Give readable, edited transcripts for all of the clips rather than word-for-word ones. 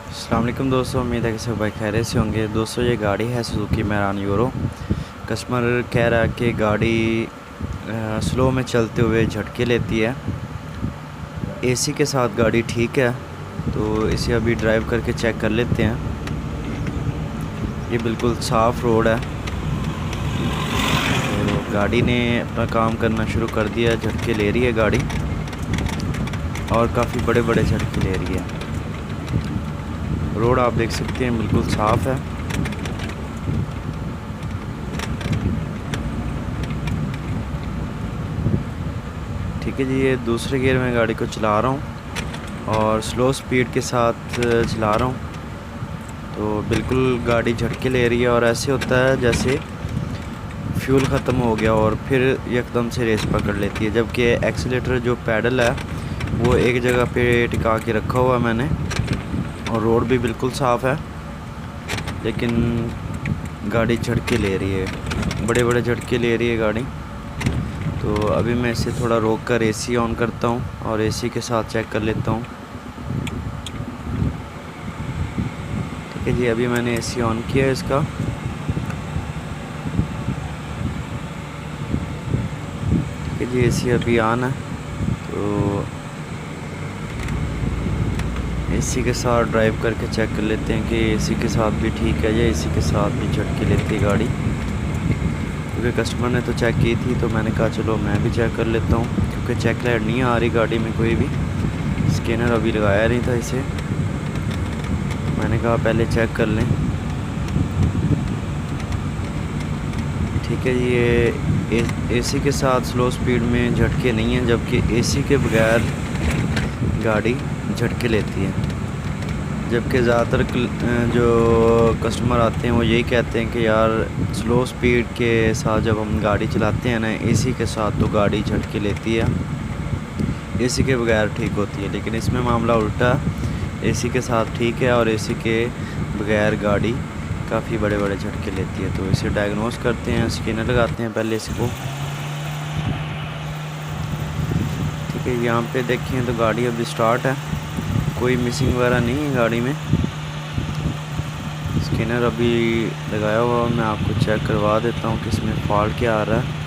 अस्सलाम वालेकुम दोस्तों, उम्मीद है कि सब भाई खैरियत से होंगे। दोस्तों ये गाड़ी है सुजुकी मैरान यूरो। कस्टमर कह रहा है कि गाड़ी स्लो में चलते हुए झटके लेती है। एसी के साथ गाड़ी ठीक है, तो इसे अभी ड्राइव करके चेक कर लेते हैं। ये बिल्कुल साफ़ रोड है, तो गाड़ी ने अपना काम करना शुरू कर दिया। झटके ले रही है गाड़ी और काफ़ी बड़े बड़े झटके ले रही है। रोड आप देख सकते हैं बिल्कुल साफ़ है। ठीक है जी, ये दूसरे गियर में गाड़ी को चला रहा हूँ और स्लो स्पीड के साथ चला रहा हूँ, तो बिल्कुल गाड़ी झटके ले रही है। और ऐसे होता है जैसे फ्यूल ख़त्म हो गया और फिर एकदम से रेस पकड़ लेती है। जबकि एक्सीलेटर जो पैडल है वो एक जगह पे टिका के रखा हुआ है मैंने, और रोड भी बिल्कुल साफ़ है, लेकिन गाड़ी झटके ले रही है, बड़े बड़े झटके ले रही है गाड़ी। तो अभी मैं इसे थोड़ा रोक कर एसी ऑन करता हूँ और एसी के साथ चेक कर लेता हूँ। ठीक है जी, अभी मैंने एसी ऑन किया है इसका। ठीक है जी, एसी अभी ऑन है, तो एसी के साथ ड्राइव करके चेक कर लेते हैं कि एसी के साथ भी ठीक है या एसी के साथ भी झटके लेती है गाड़ी। क्योंकि कस्टमर ने तो चेक की थी, तो मैंने कहा चलो मैं भी चेक कर लेता हूँ, क्योंकि चेक लाइट नहीं आ रही गाड़ी में कोई भी। स्कैनर अभी लगाया नहीं था इसे, मैंने कहा पहले चेक कर लें। ठीक है जी, ये एसी के साथ स्लो स्पीड में झटके नहीं हैं, जबकि एसी के बगैर गाड़ी झटके लेती है। जबकि ज़्यादातर जो कस्टमर आते हैं वो यही कहते हैं कि यार स्लो स्पीड के साथ जब हम गाड़ी चलाते हैं ना एसी के साथ, तो गाड़ी झटके लेती है, एसी के बगैर ठीक होती है। लेकिन इसमें मामला उल्टा, एसी के साथ ठीक है और एसी के बगैर गाड़ी काफ़ी बड़े बड़े झटके लेती है। तो इसे डायग्नोस करते हैं, स्कैनर लगाते हैं पहले इसको। ठीक है, यहाँ पे देखें तो गाड़ी अभी स्टार्ट है, कोई मिसिंग वगैरह नहीं है गाड़ी में। स्कैनर अभी लगाया हुआ, मैं आपको चेक करवा देता हूँ कि इसमें फॉल्ट क्या आ रहा है।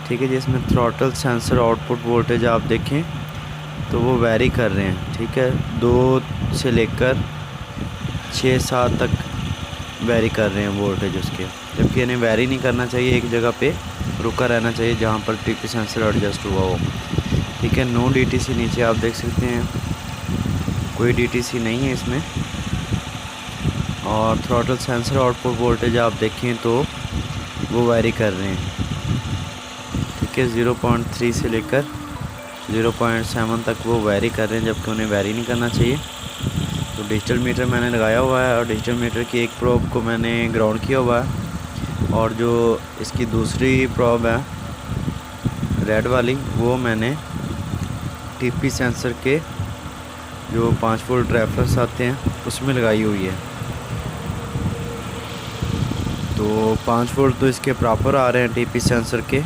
ठीक है जी, इसमें थ्रॉटल सेंसर आउटपुट वोल्टेज आप देखें तो वो वैरी कर रहे हैं। ठीक है, 2 से लेकर 6-7 तक वैरी कर रहे हैं वोल्टेज उसके, जबकि इन्हें वैरी नहीं करना चाहिए, एक जगह पे रुका रहना चाहिए जहाँ पर टीपी सेंसर एडजस्ट हुआ हो। ठीक है, नो डीटीसी नीचे आप देख सकते हैं, कोई डीटीसी नहीं है इसमें। और थ्रॉटल सेंसर आउटपुट वोल्टेज आप देखें तो वो वैरी कर रहे हैं। ठीक है, 0.3 से लेकर 0.7 तक वो वैरी कर रहे हैं, जबकि उन्हें वैरी नहीं करना चाहिए। तो डिजिटल मीटर मैंने लगाया हुआ है और डिजिटल मीटर की एक प्रोब को मैंने ग्राउंड किया हुआ है, और जो इसकी दूसरी प्रोब है रेड वाली, वो मैंने टीपी सेंसर के जो 5 वोल्ट रेफरेंस आते हैं उसमें लगाई हुई है। तो 5 वोल्ट तो इसके प्रॉपर आ रहे हैं टीपी सेंसर के।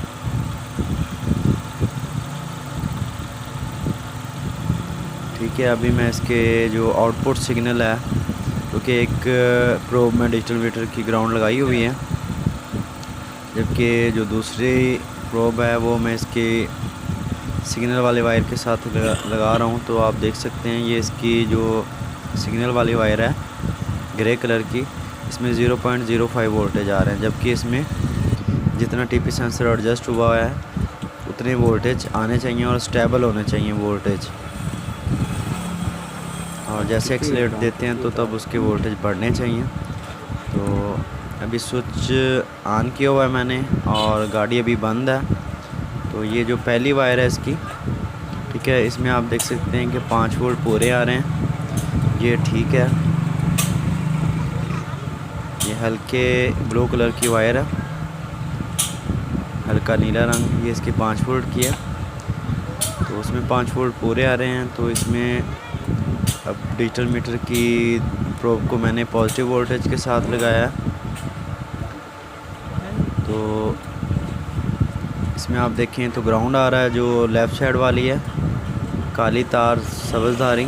ठीक है, अभी मैं इसके जो आउटपुट सिग्नल है, क्योंकि एक प्रोब में डिजिटल मीटर की ग्राउंड लगाई हुई है, जबकि जो दूसरी प्रोब है वो मैं इसके सिग्नल वाले वायर के साथ लगा रहा हूँ। तो आप देख सकते हैं ये इसकी जो सिग्नल वाली वायर है ग्रे कलर की, इसमें 0.05 वोल्टेज आ रहे हैं, जबकि इसमें जितना टीपी सेंसर एडजस्ट हुआ है उतने वोल्टेज आने चाहिए और स्टेबल होने चाहिए वोल्टेज। और जैसे एक्सीलेट देते हैं तो तब उसके वोल्टेज बढ़ने चाहिए। तो अभी स्विच ऑन किया हुआ है मैंने और गाड़ी अभी बंद है। तो ये जो पहली वायर है इसकी, ठीक है, इसमें आप देख सकते हैं कि 5 वोल्ट पूरे आ रहे हैं, ये ठीक है। ये हल्के ब्लू कलर की वायर है, हल्का नीला रंग, ये इसकी 5 वोल्ट की है, तो उसमें 5 वोल्ट पूरे आ रहे हैं। तो इसमें अब डिजिटल मीटर की प्रोब को मैंने पॉजिटिव वोल्टेज के साथ लगाया है। तो इसमें आप देखें तो ग्राउंड आ रहा है जो लेफ़्ट साइड वाली है, काली तार सब्ज़ धारी,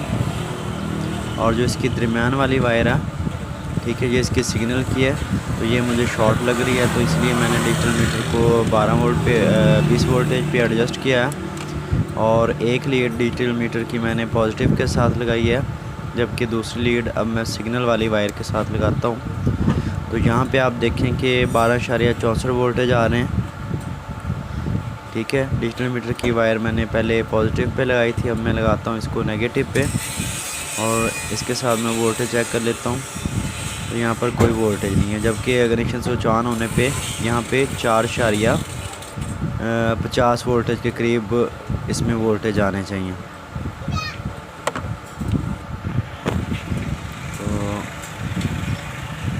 और जो इसकी दरमियान वाली वायर है, ठीक है, ये इसकी सिग्नल की है, तो ये मुझे शॉर्ट लग रही है, तो इसलिए मैंने डिजिटल मीटर को 12 वोल्ट पे 20 वोल्टेज पे एडजस्ट किया है। और एक लीड डिजिटल मीटर की मैंने पॉजिटिव के साथ लगाई है, जबकि दूसरी लीड अब मैं सिग्नल वाली वायर के साथ लगाता हूँ। तो यहाँ पे आप देखें कि 12.64 वोल्टेज आ रहे हैं, ठीक है। डिजिटल मीटर की वायर मैंने पहले पॉजिटिव पे लगाई थी, अब मैं लगाता हूँ इसको नेगेटिव पे, और इसके साथ मैं वोल्टेज चेक कर लेता हूँ। तो यहाँ पर कोई वोल्टेज नहीं है, जबकि इग्निशन स्विच ऑन होने पे यहाँ पे 4.50 वोल्टेज के करीब इसमें वोल्टेज आने चाहिए। तो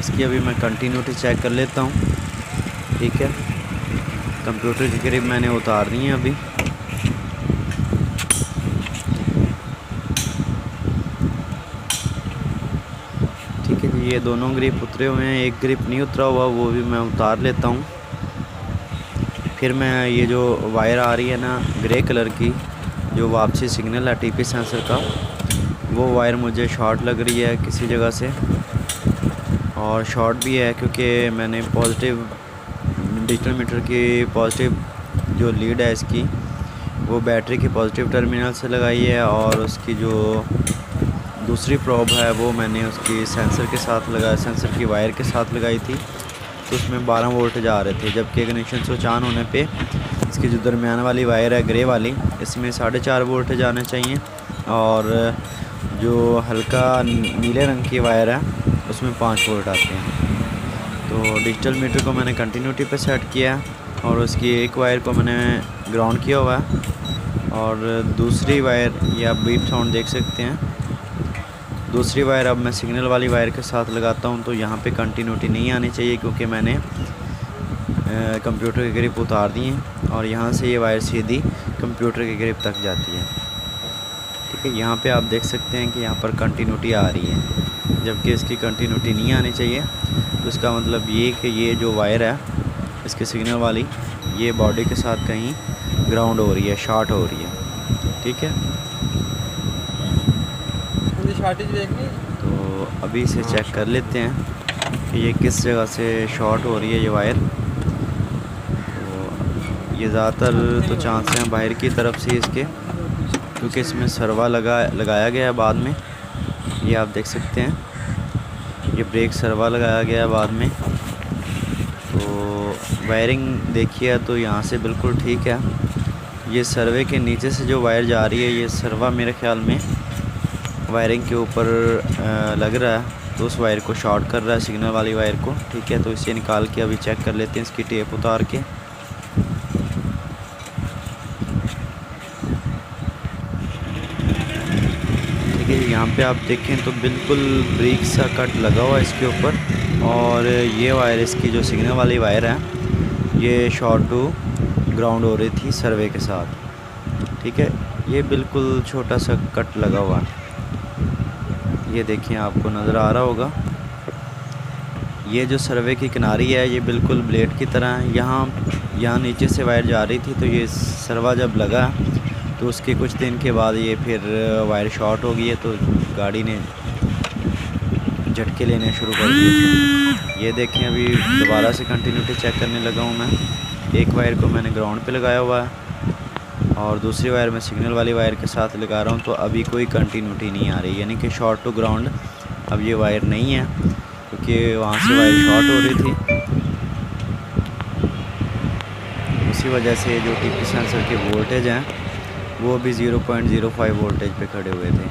इसकी अभी मैं कंटिन्यूटी चेक कर लेता हूँ, ठीक है। कंप्यूटर के करीब मैंने उतार दी है अभी। ठीक है जी, ये दोनों ग्रिप उतरे हुए हैं, एक ग्रिप नहीं उतरा हुआ, वो भी मैं उतार लेता हूँ। फिर मैं ये जो वायर आ रही है ना ग्रे कलर की, जो वापसी सिग्नल है टीपी सेंसर का, वो वायर मुझे शॉर्ट लग रही है किसी जगह से, और शॉर्ट भी है क्योंकि मैंने पॉजिटिव डिजिटल मीटर की पॉजिटिव जो लीड है इसकी, वो बैटरी की पॉजिटिव टर्मिनल से लगाई है, और उसकी जो दूसरी प्रॉब है वो मैंने उसकी सेंसर के साथ लगाया, सेंसर की वायर के साथ लगाई थी, तो उसमें 12 वोल्टेज आ रहे थे। जबकि इग्निशन स्विच ऑन होने पे इसकी जो दरमियान वाली वायर है ग्रे वाली, इसमें 4.5 वोल्टेज आने चाहिए, और जो हल्का नीले रंग की वायर है उसमें 5 वोल्ट आते हैं। तो डिजिटल मीटर को मैंने कंटिन्यूटी पे सेट किया है, और उसकी एक वायर को मैंने ग्राउंड किया हुआ है, और दूसरी वायर, ये आप बीप साउंड देख सकते हैं, दूसरी वायर अब मैं सिग्नल वाली वायर के साथ लगाता हूं। तो यहाँ पे कंटिन्यूटी नहीं आनी चाहिए क्योंकि मैंने कंप्यूटर के करीब उतार दी है, और यहाँ से ये वायर सीधी कंप्यूटर के करीब तक जाती है, ठीक है। यहाँ पे आप देख सकते हैं कि यहाँ पर कंटिन्यूटी आ रही है, जबकि इसकी कंटिन्यूटी नहीं आनी चाहिए। तो इसका मतलब ये कि ये जो वायर है इसके सिग्नल वाली, ये बॉडी के साथ कहीं ग्राउंड हो रही है, शॉर्ट हो रही है, ठीक है। तो अभी इसे चेक कर लेते हैं कि ये किस जगह से शॉर्ट हो रही है ये वायर। तो ये ज़्यादातर तो चांस हैं बाहर की तरफ से इसके, क्योंकि इसमें सरवा लगाया गया है बाद में, ये आप देख सकते हैं, ये ब्रेक सरवा लगाया गया है बाद में। तो वायरिंग देखिए तो यहाँ से बिल्कुल ठीक है। ये सर्वे के नीचे से जो वायर जा रही है, ये सरवा मेरे ख्याल में वायरिंग के ऊपर लग रहा है, तो उस वायर को शॉर्ट कर रहा है, सिग्नल वाली वायर को, ठीक है। तो इसे निकाल के अभी चेक कर लेते हैं इसकी टेप उतार के। ठीक है, यहाँ पे आप देखें तो बिल्कुल ब्रेक सा कट लगा हुआ है इसके ऊपर, और ये वायर इसकी जो सिग्नल वाली वायर है, ये शॉर्ट टू ग्राउंड हो रही थी सर्वे के साथ, ठीक है। ये बिल्कुल छोटा सा कट लगा हुआ है, ये देखिए आपको नज़र आ रहा होगा। ये जो सर्वे की किनारी है ये बिल्कुल ब्लेड की तरह है, यहाँ नीचे से वायर जा रही थी, तो ये सरवा जब लगा तो उसके कुछ दिन के बाद ये फिर वायर शॉर्ट हो गई है, तो गाड़ी ने झटके लेने शुरू कर दिए थे। ये देखें अभी दोबारा से कंटिन्यूटी चेक करने लगा हूँ मैं। एक वायर को मैंने ग्राउंड पे लगाया हुआ है, और दूसरी वायर मैं सिग्नल वाली वायर के साथ लगा रहा हूँ, तो अभी कोई कंटिन्यूटी नहीं आ रही, यानी कि शॉर्ट टू ग्राउंड अब ये वायर नहीं है, क्योंकि वहाँ से वायर शॉर्ट हो रही थी। उसी वजह से जो टीपी सेंसर के वोल्टेज हैं वो भी 0.05 वोल्टेज पे खड़े हुए थे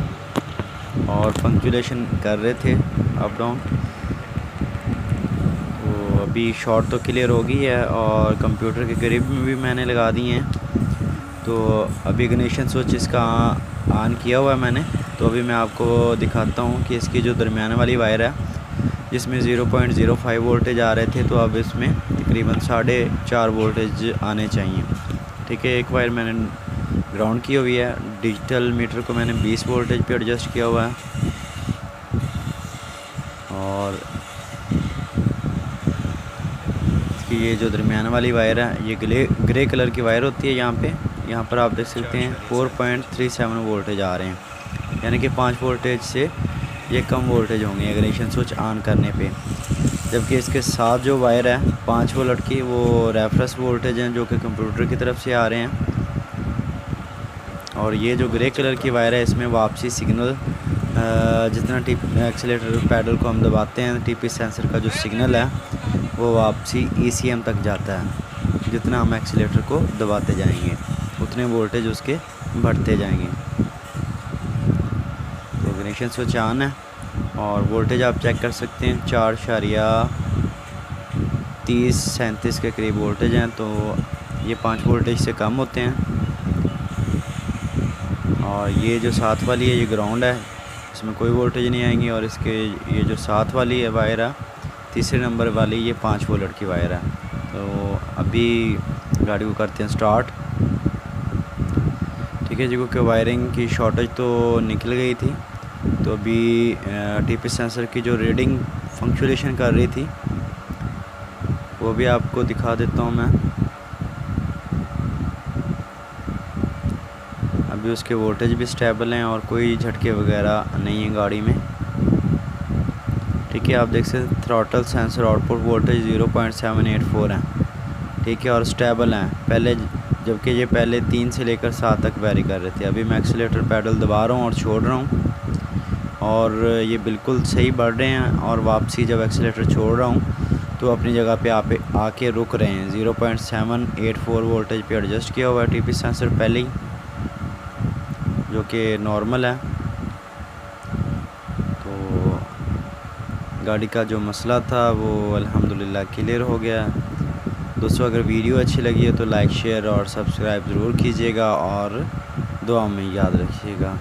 और पंक्चुलेशन कर रहे थे अप डाउन। तो अभी शॉर्ट तो क्लियर हो गई है और कंप्यूटर के करीब में भी मैंने लगा दी हैं। तो अभी इग्निशन स्विच इसका ऑन किया हुआ है मैंने, तो अभी मैं आपको दिखाता हूँ कि इसकी जो दरमियान वाली वायर है जिसमें 0.05 वोल्टेज आ रहे थे, तो अब इसमें तकरीबन 4.5 वोल्टेज आने चाहिए। ठीक है, एक वायर मैंने ग्राउंड की हुई है, डिजिटल मीटर को मैंने 20 वोल्टेज पे एडजस्ट किया हुआ है और इसकी ये जो दरमियान वाली वायर है ये ग्रे कलर की वायर होती है। यहाँ पे यहाँ पर आप देख सकते हैं 4.37 वोल्टेज आ रहे हैं, यानी कि 5 वोल्टेज से ये कम वोल्टेज होंगे इग्निशन स्विच ऑन करने पे। जबकि इसके साथ जो वायर है 5 वोल्ट की, वो रेफरेंस वोल्टेज हैं जो कि कंप्यूटर की तरफ से आ रहे हैं। और ये जो ग्रे कलर की वायर है इसमें वापसी सिग्नल, जितना एक्सीलेटर पैडल को हम दबाते हैं टीपी सेंसर का जो सिग्नल है वो वापसी ECM तक जाता है। जितना हम एक्सीलेटर को दबाते जाएंगे उतने वोल्टेज उसके बढ़ते जाएंगे। तो इग्निशन स्विच ऑन है और वोल्टेज आप चेक कर सकते हैं 4.30-37 के करीब वोल्टेज हैं। तो ये 5 वोल्टेज से कम होते हैं। और ये जो साथ वाली है ये ग्राउंड है, इसमें कोई वोल्टेज नहीं आएंगी। और इसके ये जो साथ वाली है वायर है, तीसरे नंबर वाली, ये 5 वोल्ट की वायर है। तो अभी गाड़ी को करते हैं स्टार्ट। ठीक है जी, क्योंकि वायरिंग की शॉर्टेज तो निकल गई थी, तो अभी टीपी सेंसर की जो रीडिंग फंक्चुलेशन कर रही थी वो भी आपको दिखा देता हूँ मैं। अभी उसके वोल्टेज भी स्टेबल हैं और कोई झटके वगैरह नहीं है गाड़ी में। ठीक है, आप देख सकते हैं थ्रॉटल सेंसर आउटपुट वोल्टेज 0.784 है। ठीक है, और स्टेबल हैं पहले, जबकि ये पहले 3 से लेकर 7 तक वेरी कर रहे थे। अभी मैं एक्सीलेटर पैडल दबा रहा हूँ और छोड़ रहा हूँ और ये बिल्कुल सही बढ़ रहे हैं। और वापसी जब एक्सीलेटर छोड़ रहा हूँ तो अपनी जगह पे आके रुक रहे हैं। 0.784 वोल्टेज पे एडजस्ट किया हुआ है टीपी सेंसर पहले ही, जो कि नॉर्मल है। तो गाड़ी का जो मसला था वो अल्हम्दुलिल्लाह क्लियर हो गया। दोस्तों, अगर वीडियो अच्छी लगी है तो लाइक, शेयर और सब्सक्राइब ज़रूर कीजिएगा और दुआ में याद रखिएगा।